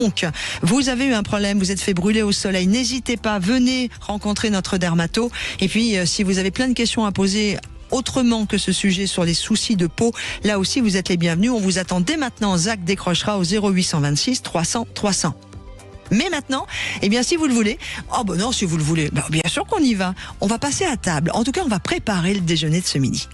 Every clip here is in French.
Donc, vous avez eu un problème, vous êtes fait brûler au soleil, n'hésitez pas, venez rencontrer notre dermato. Et puis, si vous avez plein de questions à poser autrement que ce sujet sur les soucis de peau, là aussi, vous êtes les bienvenus. On vous attend dès maintenant. Zach décrochera au 0826 300 300. Mais maintenant, eh bien, si vous le voulez, si vous le voulez, bien sûr qu'on y va. On va passer à table. En tout cas, on va préparer le déjeuner de ce midi.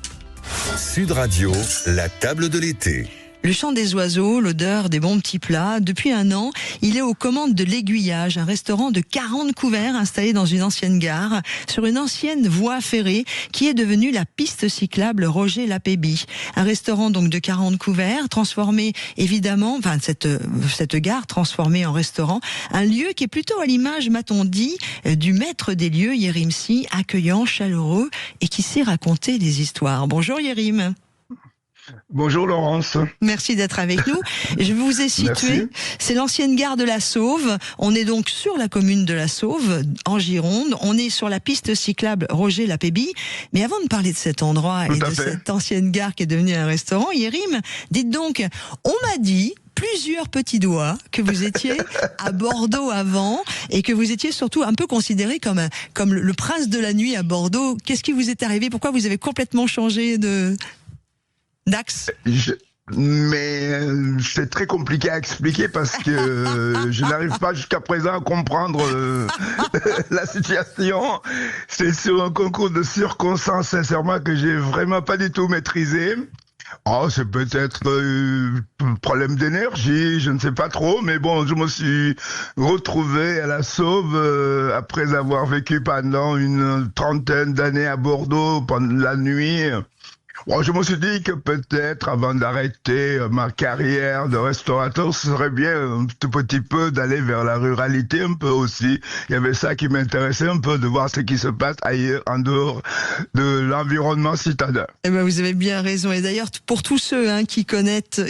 Sud Radio, la table de l'été. Le chant des oiseaux, l'odeur des bons petits plats. Depuis un an, il est aux commandes de l'Aiguillage, un restaurant de 40 couverts installé dans une ancienne gare, sur une ancienne voie ferrée qui est devenue la piste cyclable Roger Lapéby. Un restaurant donc de 40 couverts, transformé évidemment, cette gare transformée en restaurant, un lieu qui est plutôt à l'image, m'a-t-on dit, du maître des lieux, Yérim Sy, accueillant, chaleureux et qui sait raconter des histoires. Bonjour Yérim. Bonjour Laurence. Merci d'être avec nous. Je vous ai situé, c'est l'ancienne gare de la Sauve. On est donc sur la commune de la Sauve, en Gironde. On est sur la piste cyclable Roger Lapéby. Mais avant de parler de cet endroit et de cette ancienne gare qui est devenue un restaurant, Yérim, dites donc, on m'a dit plusieurs petits doigts que vous étiez à Bordeaux avant et que vous étiez surtout un peu considéré comme le prince de la nuit à Bordeaux. Qu'est-ce qui vous est arrivé? Pourquoi vous avez complètement changé d'axe? Mais c'est très compliqué à expliquer parce que je n'arrive pas jusqu'à présent à comprendre la situation. C'est sur un concours de circonstances, sincèrement, que j'ai vraiment pas du tout maîtrisé. C'est peut-être un problème d'énergie, je ne sais pas trop, mais bon, je me suis retrouvé à la Sauve après avoir vécu pendant une trentaine d'années à Bordeaux pendant la nuit. Je me suis dit que peut-être, avant d'arrêter ma carrière de restaurateur, ce serait bien un tout petit peu d'aller vers la ruralité un peu aussi. Il y avait ça qui m'intéressait un peu, de voir ce qui se passe ailleurs, en dehors de l'environnement citadin. Eh ben, vous avez bien raison. Et d'ailleurs, pour tous ceux qui connaissent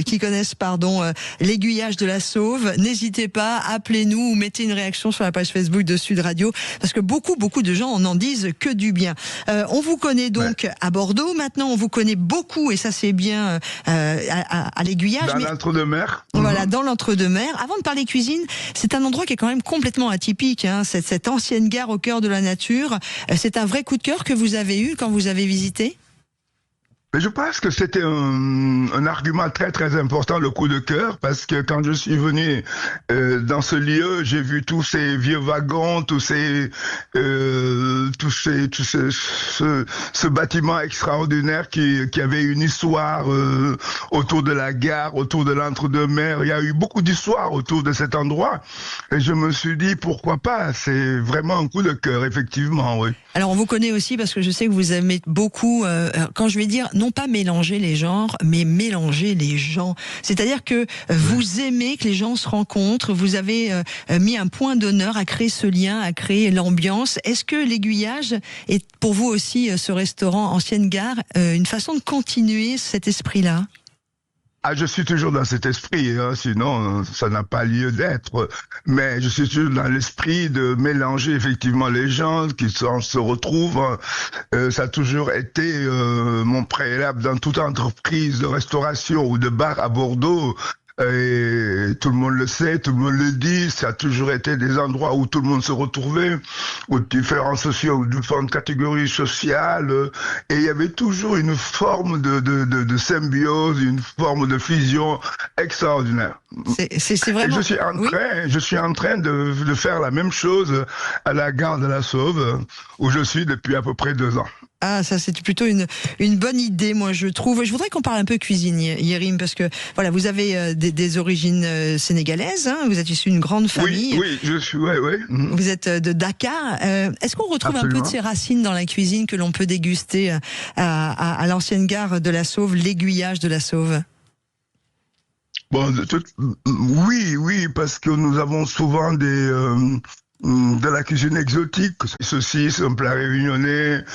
l'Aiguillage de la Sauve, n'hésitez pas, appelez-nous ou mettez une réaction sur la page Facebook de Sud Radio, parce que beaucoup de gens n'en disent que du bien. On vous connaît donc à Bordeaux. Maintenant, on vous connaît beaucoup, et ça c'est bien à l'Aiguillage. Dans l'entre-deux-mer. Voilà, dans l'entre-deux-mer. Avant de parler cuisine, c'est un endroit qui est quand même complètement atypique. Cette ancienne gare au cœur de la nature. C'est un vrai coup de cœur que vous avez eu quand vous avez visité? Mais je pense que c'était un argument très très important, le coup de cœur, parce que quand je suis venu dans ce lieu, j'ai vu tous ces vieux wagons, ce bâtiment extraordinaire qui avait une histoire autour de la gare, autour de l'entre-deux-mer. Il y a eu beaucoup d'histoires autour de cet endroit, et je me suis dit pourquoi pas. C'est vraiment un coup de cœur, effectivement, oui. Alors on vous connaît aussi parce que je sais que vous aimez beaucoup, quand je vais dire, non pas mélanger les genres, mais mélanger les gens. C'est-à-dire que vous aimez que les gens se rencontrent, vous avez mis un point d'honneur à créer ce lien, à créer l'ambiance. Est-ce que l'Aiguillage est pour vous aussi, ce restaurant ancienne gare, une façon de continuer cet esprit-là ? Je suis toujours dans cet esprit, sinon ça n'a pas lieu d'être. Mais je suis toujours dans l'esprit de mélanger effectivement les gens qui se retrouvent. Ça a toujours été mon préalable dans toute entreprise de restauration ou de bar à Bordeaux. Et tout le monde le sait, tout le monde le dit, ça a toujours été des endroits où tout le monde se retrouvait, où différentes catégories sociales, et il y avait toujours une forme de symbiose, une forme de fusion extraordinaire. C'est vraiment... Et je suis en train de faire la même chose à la gare de la Sauve, où je suis depuis à peu près 2 ans. Ça c'est plutôt une bonne idée, moi je trouve. Je voudrais qu'on parle un peu cuisine, Yérim, parce que voilà, vous avez des origines sénégalaises, vous êtes issu d'une grande famille. Oui, je suis, ouais. Vous êtes de Dakar. Est-ce qu'on retrouve Absolument. Un peu de ces racines dans la cuisine que l'on peut déguster à l'ancienne gare de la Sauve, l'Aiguillage de la Sauve? Oui, parce que nous avons souvent de la cuisine exotique, ceci, c'est un plat réunionnais,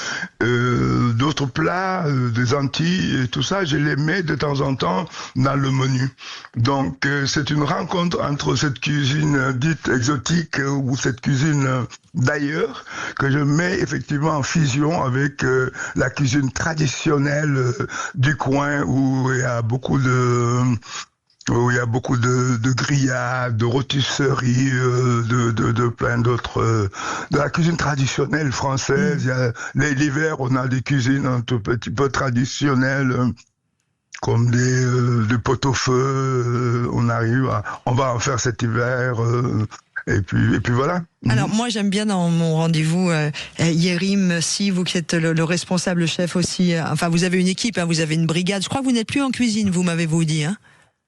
d'autres plats, des Antilles et tout ça, je les mets de temps en temps dans le menu. Donc c'est une rencontre entre cette cuisine dite exotique ou cette cuisine d'ailleurs que je mets effectivement en fusion avec la cuisine traditionnelle du coin où il y a beaucoup où il y a beaucoup de grillades, de rôtisseries, de plein d'autres, de la cuisine traditionnelle française. Il y a l'hiver, on a des cuisines un tout petit peu traditionnelles, comme des pot-au-feu. On va en faire cet hiver. Et puis voilà. Alors moi j'aime bien dans mon rendez-vous Yérim, si vous qui êtes le responsable chef aussi, enfin vous avez une équipe, hein, vous avez une brigade. Je crois que vous n'êtes plus en cuisine, vous m'avez-vous dit, hein?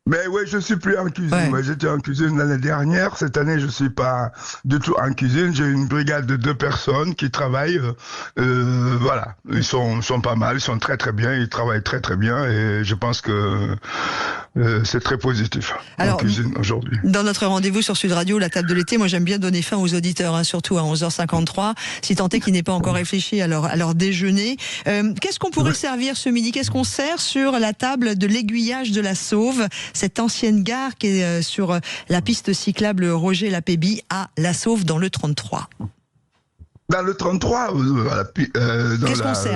Mais oui, je suis plus en cuisine. Ouais. Ouais, j'étais en cuisine l'année dernière. Cette année, je suis pas du tout en cuisine. J'ai une brigade de 2 personnes qui travaillent. Voilà, ils sont pas mal, ils sont très très bien, ils travaillent très très bien et je pense que c'est très positif en cuisine aujourd'hui. Dans notre rendez-vous sur Sud Radio, la table de l'été, moi j'aime bien donner fin aux auditeurs, hein, surtout à 11h53, si tant est qu'ils n'aient pas encore réfléchi à leur déjeuner. Qu'est-ce qu'on pourrait servir ce midi? Qu'est-ce qu'on sert sur la table de l'Aiguillage de la Sauve, cette ancienne gare qui est sur la piste cyclable Roger Lapébie à La Sauve dans le 33? Dans le 33,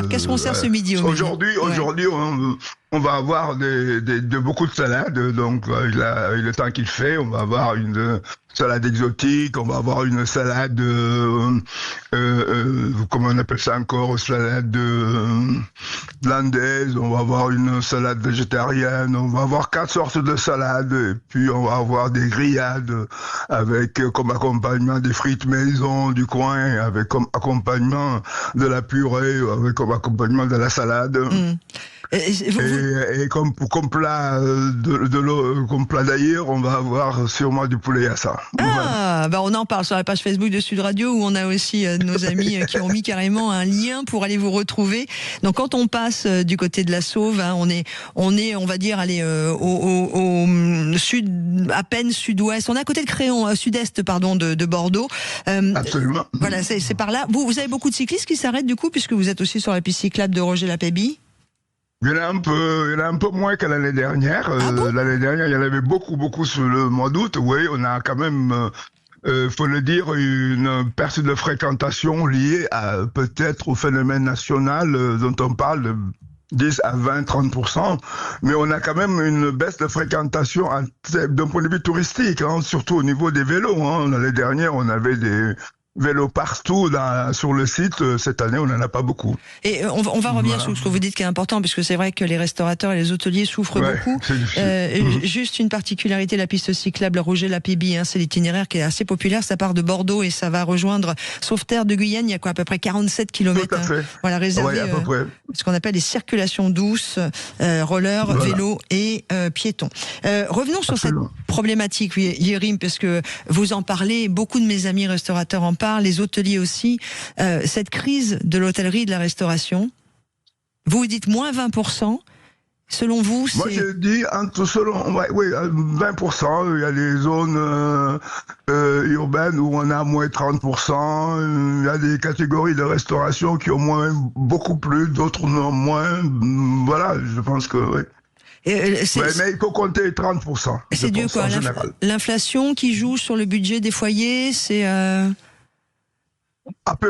Qu'est-ce qu'on sert ce midi au midi? Aujourd'hui, on va avoir beaucoup de salades, donc le temps qu'il fait, on va avoir une salade exotique, on va avoir une salade, comment on appelle ça encore, salade landaise, on va avoir une salade végétarienne, on va avoir 4 sortes de salades, et puis on va avoir des grillades avec comme accompagnement des frites maison du coin, avec comme accompagnement de la purée, avec comme accompagnement de la salade. Et comme plat comme plat d'ailleurs, on va avoir sûrement du poulet à ça. Ah, bah on en parle sur la page Facebook de Sud Radio où on a aussi nos amis qui ont mis carrément un lien pour aller vous retrouver. Donc quand on passe du côté de la Sauve, hein, on est, on va dire, aller au sud, à peine sud-ouest. On est à côté de Créon, sud-est, pardon, de Bordeaux. Absolument. Voilà, c'est par là. Vous avez beaucoup de cyclistes qui s'arrêtent du coup, puisque vous êtes aussi sur la piste cyclable de Roger Lapébie? Il y en a un peu moins que l'année dernière. L'année dernière, il y en avait beaucoup sur le mois d'août. Oui, on a quand même, faut le dire, une perte de fréquentation liée à peut-être au phénomène national dont on parle de 10 à 20-30%, mais on a quand même une baisse de fréquentation d'un point de vue touristique, hein, surtout au niveau des vélos. Hein. L'année dernière, on avait des vélos partout sur le site. Cette année, on n'en a pas beaucoup. Et on va revenir sur ce que vous dites qui est important, puisque c'est vrai que les restaurateurs et les hôteliers souffrent beaucoup. Juste une particularité, la piste cyclable Roger Lapébie, hein, c'est l'itinéraire qui est assez populaire. Ça part de Bordeaux et ça va rejoindre Sauveterre de Guyenne. Il y a quoi, à peu près 47 km. Tout à fait. Voilà, réservé ce qu'on appelle les circulations douces, rollers, vélos et piétons. Revenons sur cette problématique, Yérim, parce que vous en parlez, beaucoup de mes amis restaurateurs en parlent, les hôteliers aussi, cette crise de l'hôtellerie et de la restauration, vous dites moins 20%, selon vous, c'est... Moi je dis, 20%, il y a des zones urbaines où on a moins 30%, il y a des catégories de restauration qui ont beaucoup plus, d'autres non moins, voilà, je pense que oui. Mais il faut compter 30%. C'est dû quoi, l'inflation qui joue sur le budget des foyers, c'est...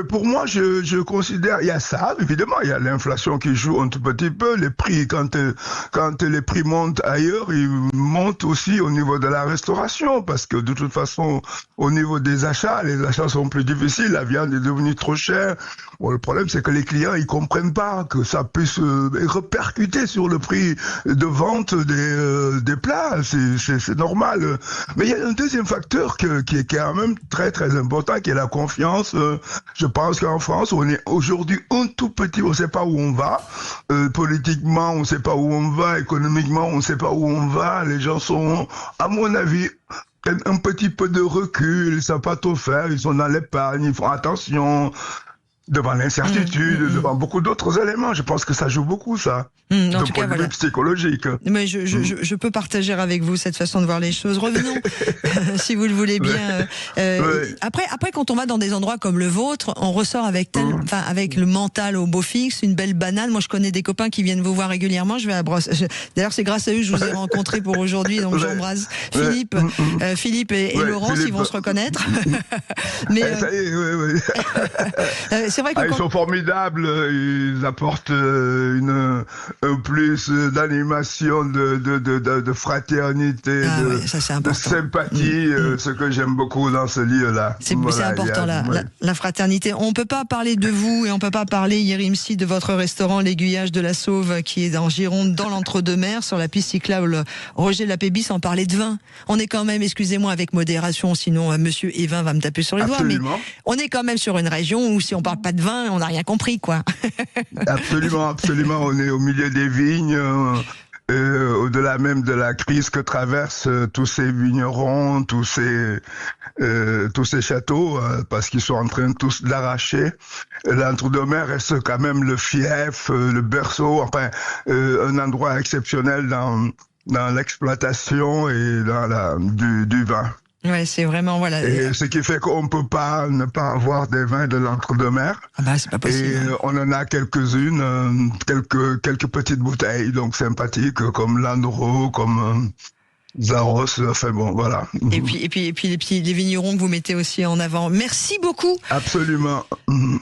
Pour moi, je considère, il y a ça, évidemment, il y a l'inflation qui joue un tout petit peu, les prix, quand les prix montent ailleurs, ils montent aussi au niveau de la restauration, parce que de toute façon, au niveau des achats, les achats sont plus difficiles, la viande est devenue trop chère. Bon, le problème, c'est que les clients, ils comprennent pas que ça puisse répercuter sur le prix de vente des plats, c'est normal. Mais il y a un deuxième facteur qui est quand même très très important, qui est la confiance. Je pense qu'en France, on est aujourd'hui un tout petit, on ne sait pas où on va. Politiquement, on ne sait pas où on va. Économiquement, on ne sait pas où on va. Les gens sont, à mon avis, un petit peu de recul. Ils ne savent pas tout faire. Ils sont dans l'épargne. Ils font attention devant l'incertitude, devant beaucoup d'autres éléments. Je pense que ça joue beaucoup, ça. En tout cas, point de vue psychologique. Mais je peux partager avec vous cette façon de voir les choses. Revenons, si vous le voulez bien. Après, quand on va dans des endroits comme le vôtre, on ressort avec avec le mental au beau fixe, une belle banane. Moi, je connais des copains qui viennent vous voir régulièrement. Je vais à Brosse. D'ailleurs, c'est grâce à eux que je vous ai rencontré pour aujourd'hui. Donc, j'embrasse Philippe et Laurence. Ils vont se reconnaître. Mais c'est vrai que ils sont formidables. Ils apportent un plus d'animation, de fraternité, de sympathie. Ce que j'aime beaucoup dans ce lieu-là. C'est important, la fraternité. On peut pas parler de vous et on peut pas parler, Yérim Sy, de votre restaurant L'Aiguillage de la Sauve, qui est en Gironde, dans l'Entre-deux-Mers, sur la piste cyclable Roger Lapébie, sans parler de vin. On est quand même, excusez-moi, avec modération, sinon Monsieur Evin va me taper sur les doigts, mais on est quand même sur une région où si on parle pas de vin, on n'a rien compris, quoi. Absolument. On est au milieu des vignes. Au-delà même de la crise que traversent tous ces vignerons, tous ces châteaux, parce qu'ils sont en train tous d'arracher. L'Entre-deux-Mers reste quand même le fief, le berceau, enfin un endroit exceptionnel dans l'exploitation et dans du vin. Ouais, c'est vraiment, voilà. Et ce qui fait qu'on peut pas ne pas avoir des vins de l'Entre-deux-Mers. Ah bah, c'est pas possible. Et on en a quelques-unes, quelques petites bouteilles, donc sympathiques, comme Landreau, comme Zaros, enfin bon, voilà. Et puis les vignerons que vous mettez aussi en avant. Merci beaucoup. Absolument.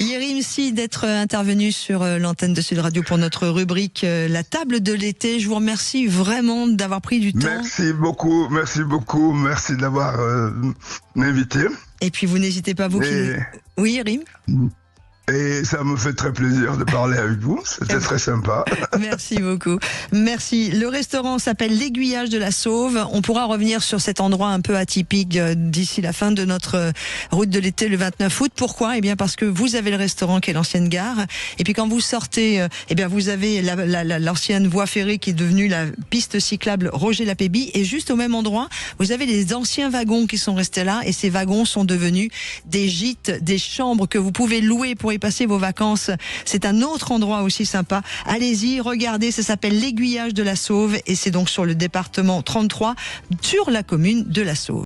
Yérim Sy, d'être intervenu sur l'antenne de Sud Radio pour notre rubrique La table de l'été. Je vous remercie vraiment d'avoir pris du temps. Merci beaucoup. Merci d'avoir m'invité. Et puis vous n'hésitez pas, vous qui... Oui, Yérim. Et ça me fait très plaisir de parler avec vous. C'était très sympa. Merci beaucoup. Merci. Le restaurant s'appelle L'Aiguillage de la Sauve. On pourra revenir sur cet endroit un peu atypique d'ici la fin de notre route de l'été le 29 août. Pourquoi? Eh bien, parce que vous avez le restaurant qui est l'ancienne gare. Et puis, quand vous sortez, eh bien, vous avez l'ancienne voie ferrée qui est devenue la piste cyclable Roger Lapébie. Et juste au même endroit, vous avez les anciens wagons qui sont restés là. Et ces wagons sont devenus des gîtes, des chambres que vous pouvez louer pour y passer vos vacances. C'est un autre endroit aussi sympa. Allez-y, regardez, ça s'appelle L'Aiguillage de la Sauve et c'est donc sur le département 33, sur la commune de la Sauve.